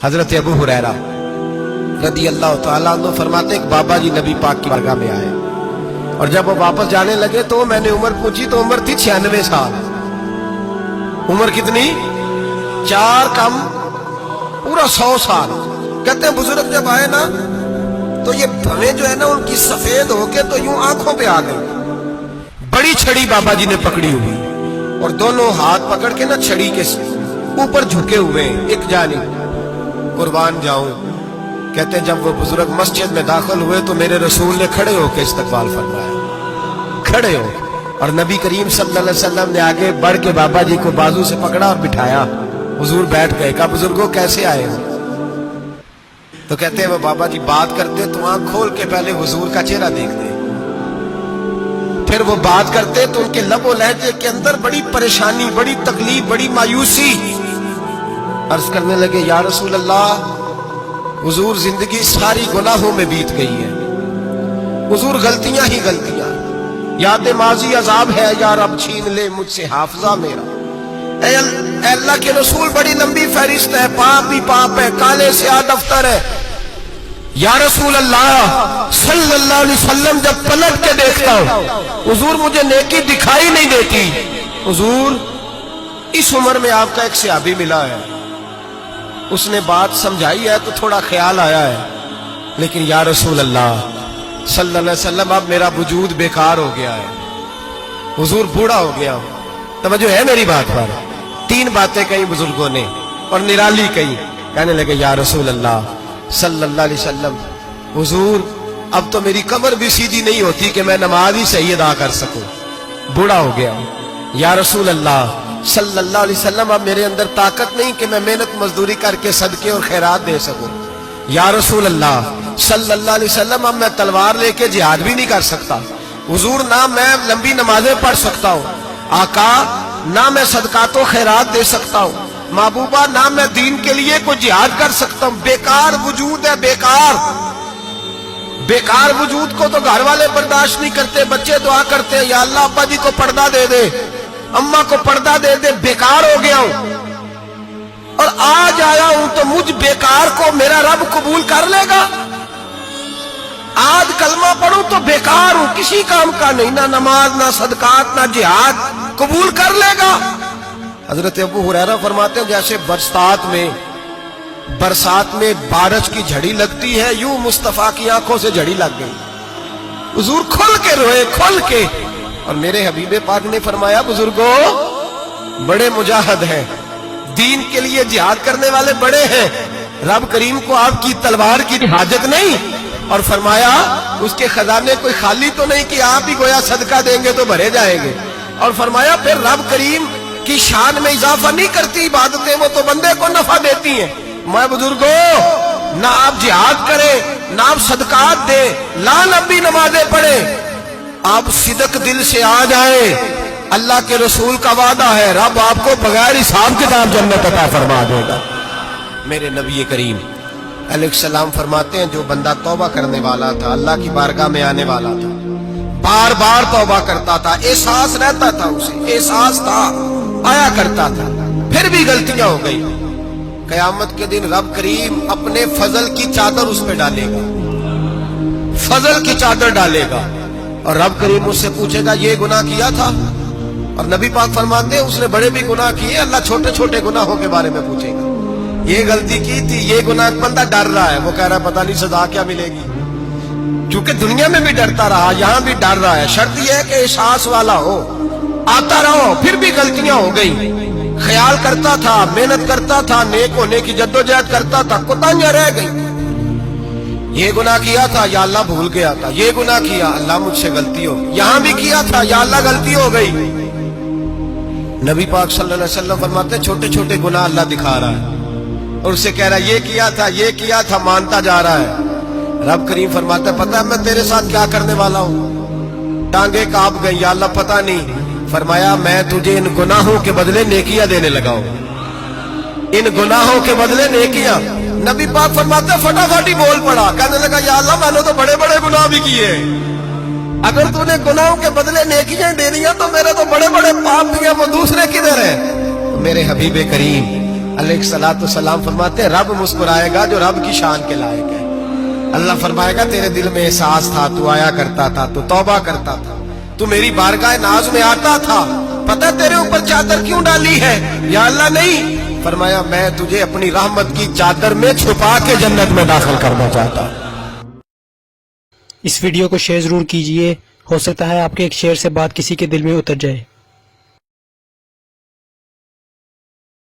हजरत अबू हुरैरा रदी अल्लाह तआला अन्हु फरमाते एक बाबा जी नबी पाक की बारगाह में आए और जब वो वापस जाने लगे तो मैंने उम्र पूछी तो उम्र थी 96 साल। उम्र कितनी? 4 कम पूरा 100 साल। कहते हैं बुजुर्ग जब आए ना तो ये भवें जो है ना उनकी सफेद होके तो यूं आंखों पे आ गई। बड़ी छड़ी बाबा जी ने पकड़ी हुई और दोनों हाथ पकड़ के ना छड़ी के ऊपर झुके हुए एक जानिब। कुर्बान जाऊं, कहते हैं जब वो बुजुर्ग मस्जिद में दाखिल हुए तो मेरे रसूल ने खड़े होकर इस्तकबाल फरमाया, खड़े हो। और नबी करीम सल्लल्लाहु अलैहि वसल्लम ने आगे बढ़ के बाबा जी को बाजू से पकड़ा और बिठाया। हुजूर बैठ गए। कहा बुजुर्गों कैसे आए हो? तो कहते हैं वो बाबा जी बात करते तो आंख खोल के पहले हुजूर का चेहरा देखते, फिर वो बात करते तो उनके लबो लहजे के अंदर बड़ी परेशानी, बड़ी तकलीफ, बड़ी मायूसी। अर्ज करने लगे या रसूल अल्लाह, हुजूर जिंदगी सारी गुनाहों में बीत गई है, हुजूर गलतियां ही गलतियां, याद माजी अजाब है, यार अब छीन ले मुझसे हाफजा मेरा। ऐ अल्लाह के रसूल बड़ी लंबी फहरिस्त है, पाप ही पाप है, काले से दफ्तर है। या रसूल अल्लाह सल्लल्लाहु अलैहि वसल्लम जब पलट के देखता हूं हुजूर मुझे नेकी दिखाई नहीं देती। हुजूर इस उम्र में आपका एक सहाबी मिला है, उसने बात समझाई है तो थोड़ा ख्याल आया है, लेकिन या रसूल अल्लाह सल्लल्लाहु अलैहि वसल्लम अब मेरा वजूद बेकार हो गया है, हुजूर बूढ़ा हो गया हूं। तवज्जो है मेरी बात पर? 3 बातें कही बुजुर्गों ने और निराली कही। कहने लगे या रसूल अल्लाह सल्लल्लाहु अलैहि वसल्लम, हुजूर अब तो मेरी कमर भी सीधी नहीं होती कि मैं नमाज ही सही अदा कर सकूं, बूढ़ा हो गया। या रसूल अल्लाह सल्लल्लाहु अलैहि वसल्लम अब मेरे अंदर ताकत नहीं कि मैं मेहनत मजदूरी करके सदके और खैरात दे सकूं। या रसूल अल्लाह सल्लल्लाहु अलैहि वसल्लम अब मैं तलवार लेके जिहाद भी नहीं कर सकता। हुजूर ना मैं लंबी नमाजें पढ़ सकता हूँ, आका ना मैं सदकातो खैरात दे सकता हूँ, महबूबा ना मैं दीन के लिए कोई जिहाद कर सकता हूँ। बेकार वजूद है, बेकार बेकार वजूद को तो घर वाले बर्दाश्त नहीं करते, बच्चे दुआ करते हैं या अल्लाह अब्बा जी को पर्दा दे दे, अम्मा को पर्दा दे दे। बेकार हो गया हूं और आज आया हूं तो मुझ बेकार को मेरा रब कबूल कर लेगा। आज कलमा पढ़ूं तो बेकार हूं, किसी काम का नहीं, ना नमाज ना सदकात ना जिहाद, कबूल कर लेगा। हजरत अबू हुरैरा फरमाते हैं जैसे बरसात में बारिश की झड़ी लगती है, यूं मुस्तफा की आंखों से झड़ी लग गई। हुजूर खुल के रोए, खुल के। और मेरे हबीबे पाक ने फरमाया बुजुर्गों बड़े मुजाहिद हैं, दीन के लिए जिहाद करने वाले बड़े हैं, रब करीम को आपकी तलवार की हाजत नहीं। और फरमाया उसके खजाने कोई खाली तो नहीं कि आप ही गोया सदका देंगे तो भरे जाएंगे। और फरमाया फिर रब करीम की शान में इजाफा नहीं करती इबादतें, वो तो बंदे को नफा देती हैं। मैं बुजुर्गों ना आप जिहाद करें ना आप सदकात दे, ला लंबी नमाजें पढ़े, आप सिदक दिल से आ जाए, अल्लाह के रसूल का वादा है रब आपको बगैर हिसाब किताब जन्नत अता फरमा देगा। मेरे नबी करीम अलैहिस्सलाम फरमाते हैं जो बंदा तौबा करने वाला था, अल्लाह की बारगाह में आने वाला था, बार बार तौबा करता था, एहसास रहता था, उसे एहसास था, आया करता था, फिर भी गलतियां हो गई, कयामत के दिन रब करीम अपने फजल की चादर उस पर डालेगा, फजल की चादर डालेगा और रब करीम उससे पूछेगा ये गुनाह किया था? और नबी पाक फरमाते हैं उसने बड़े भी गुनाह किए, अल्लाह छोटे छोटे गुनाहों के बारे में पूछेगा। ये गलती की थी, ये गुनाह, बंदा डर रहा है, वो कह रहा है पता नहीं सजा क्या मिलेगी, क्योंकि दुनिया में भी डरता रहा, यहां भी डर रहा है। शर्त यह है कि एहसास वाला हो, आता रहो, फिर भी गलतियां हो गई, ख्याल करता था, मेहनत करता था, नेक होने की जद्दोजहद करता था, कोताहियां रह गई। ये गुनाह किया था या अल्लाह भूल गया था, ये गुनाह किया अल्लाह मुझसे गलती हो, यहां भी किया था या अल्लाह गलती हो गई। नबी पाक सल्लल्लाहु अलैहि वसल्लम फरमाते छोटे छोटे गुनाह अल्लाह दिखा रहा है और उससे कह रहा है ये किया था, मानता जा रहा है। रब करीम फरमाता पता है मैं तेरे साथ क्या करने वाला हूं? टांगे कांप गई, या अल्लाह पता नहीं। फरमाया मैं तुझे इन गुनाहों के बदले नेकियां देने लगा हूं, इन गुनाहों के बदले नेकियां। नबी पाक फरमाते फटाफट ही बोल पड़ा, कहने लगा या अल्लाह मैंने तो बड़े बड़े गुनाह भी किए, अगर तूने गुनाहों के बदले नेकियां दे रही तो मेरे तो बड़े बड़े पाप भी हैं, वो दूसरे किधर है? तो मेरे हबीबे करीम علیہ الصلوۃ والسلام فرماتے ہیں رب مسکرائے گا جو رب کی شان کے لائق ہے. اللہ فرمائے گا تیرے دل میں احساس تھا, تو آیا کرتا تھا, تو توبہ کرتا تھا, تو میری بارگاہ ناز میں آتا تھا, پتہ تیرے اوپر چادر کیوں ڈالی ہے؟ یا اللہ نہیں. فرمایا میں تجھے اپنی رحمت کی چادر میں چھپا کے جنت میں داخل کرنا چاہتا ہوں. اس ویڈیو کو شیئر ضرور کیجئے، ہو سکتا ہے آپ کے ایک شیئر سے بات کسی کے دل میں اتر جائے.